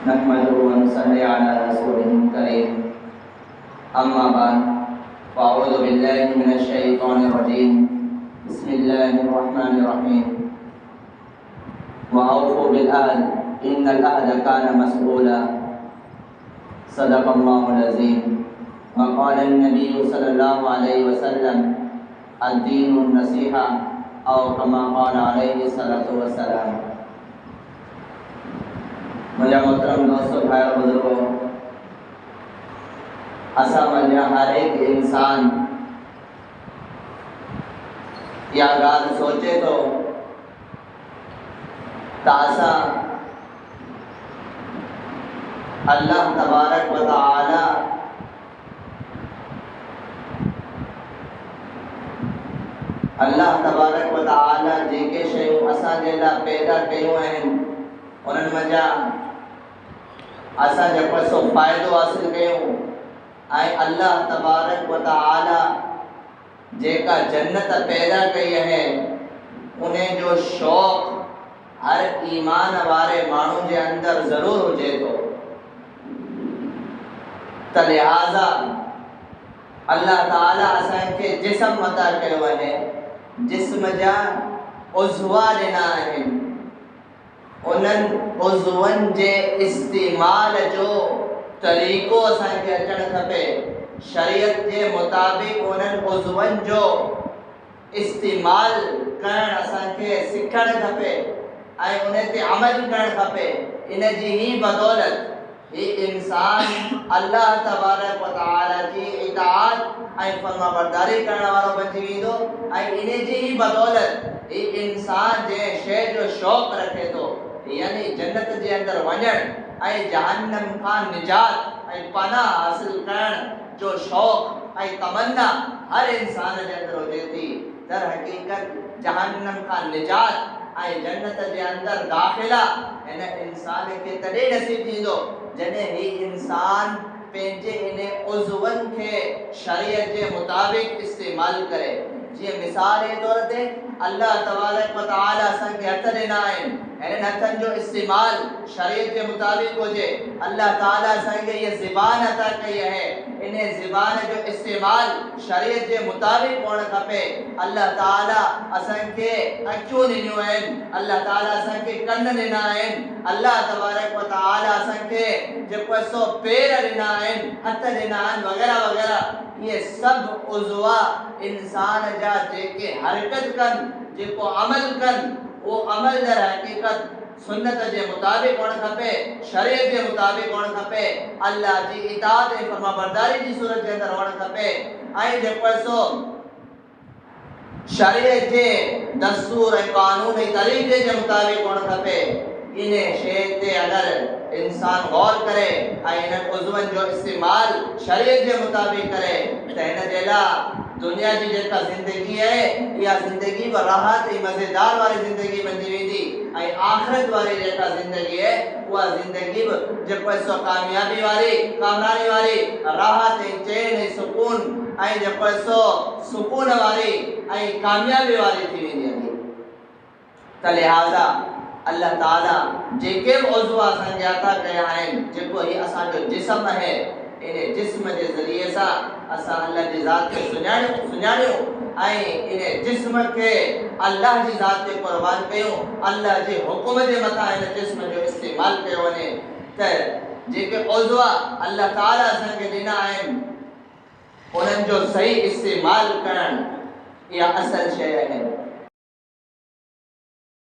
नहमदुहु व नसल्ली अला रसूलिहिल करीम। अम्मा बाद फ़अऊज़ु बिल्लाहि मिनश शैतानिर रजीम। बिस्मिल्लाहिर रहमानिर रहीम। व औफ़ू बिल अहद इन्नल अहद कान मस्ऊला। सदक़ल्लाहुल अज़ीम। व क़ाला नबिय्यु सल्लल्लाहु अलैहि वसल्लम अद्दीनु नसीहा औ कमा क़ाला अलैहि सल्लतु वस्सलाम। मुझे मोहतरम दोस्तों, भाई और बुजुर्गों, असा मजा हर एक इंसान या गाल सोचे तो तासा अल्लाह तबारक व तआला जेके शयूं असां जे लाइ पैदा कयूं आहिनि उन्हनि मज़ा असां जेको सो फ़ाइदो हासिल कयूं ऐं अल्लाह तबारक व तआला जेका जन्नत पैदा कई है उन जो शौक़ हर ईमान वारे माण्हू जे अंदर ज़रूर हुजे तो। त लिहाज़ा अल्लाह ताला असांखे जिस्म अता कयो आहे, जिस्म जा उज़वा ॾिना आहिनि, उन्हनि उज़वनि जे इस्तेमाल जो तरीक़ो असांखे अचणु खपे। शरीयत जे मुताबिक़ उन्हनि उज़वनि जो इस्तेमाल करणु असांखे सिखणु खपे ऐं उन ते अमल करणु खपे। इन जी ही बदौलत ही इंसान अल्लाह तबारक व तआला जी इताअत ऐं फरमाबरदारी करण वारो बची वेंदो ऐं इन जी ही बदौलत ही इंसान जे शइ जो शौक़ रखे थो, यानी जन्नत जे अंदर वञण ऐं जहन्नम खां निजात ऐं पनाह हासिल करण जो शौक़ ऐं तमन्ना हर इंसान जे अंदर हुजे थी। दर हकीकत जहन्नम खां निजात ऐं जन्नत जे अंदर दाख़िला इन इंसान खे तॾहिं नसीब थींदो जॾहिं ही इंसान पंहिंजे इन उज़वनि खे शरीयत जे मुताबिक़ इस्तेमाल करे। जीअं मिसाल जे तौर ते अल्लाह तबारक व तआला असांखे हथ ॾिना आहिनि, इन्हनि हथनि जो इस्तेमाल शरीयत जे मुताबिक़ हुजे। अल्लाह ताला असांखे ये ज़बान अता कई है, इन ज़बान जो इस्तेमाल शरीयत जे मुताबिक़ हुअणु खपे। अल्लाह ताला असांखे अखियूं ॾिनियूं आहिनि, अल्लाह ताला असांखे कन ॾिना आहिनि, अल्लाह तबारक व तआला असांखे जेको सो पेर ॾिना आहिनि, हथ ॾिना आहिनि वग़ैरह वग़ैरह। ये सभु उज़वा इंसान जा जेके हरकत कनि, जेको अमल कनि, वो अमल दर हकीकत सुन्नत जे मुताबिक़ हुअणु खपे, शरीयत जे मुताबिक़ हुअणु खपे, अल्लाह जी इताअत ऐं फरमाबरदारी जी सूरत जे अंदर हुअणु खपे ऐं जेको सो शरीयत जे दस्तूर ऐं कानून ऐं तरीक़े जे मुताबिक़ हुअणु खपे। इन शइ ते अगर इंसान गौर करे ऐं इन उज़वनि जो इस्तेमाल शरीयत जे मुताबिक़ करे त हिन जे लाइ दुनिया जी जेका ज़िंदगी है इहा ज़िंदगी व राहत ऐं मज़ेदार वारी ज़िंदगी बणजी वेंदी ऐं आख़िरत वारी जेका ज़िंदगी है उहा ज़िंदगी बि जेको सो कामयाबी वारी, कामरानी वारी, राहत ऐं चैन ऐं सुकून ऐं जेको सो सुकून वारी ऐं कामयाबी वारी थी वेंदी आहे। त लिहाज़ा अल्लाह ताला जेके बि उज़वा असांखे अता कया आहिनि, जेको ही असांजो जिस्म है, इन जिस्म जे ज़रिए सां असां अल्लाह जी ज़ात खे सुञाणियूं ऐं इन जिस्म खे अल्लाह जी ज़ात ते क़ुर्बान कयूं, अल्लाह जे हुकुम जे मथां इन जिस्म जो इस्तेमाल कयो वञे। त जेके उज़वा अल्लाह ताला असांखे ॾिना आहिनि उन्हनि जो सही इस्तेमाल करणु इहा असल शइ आहे।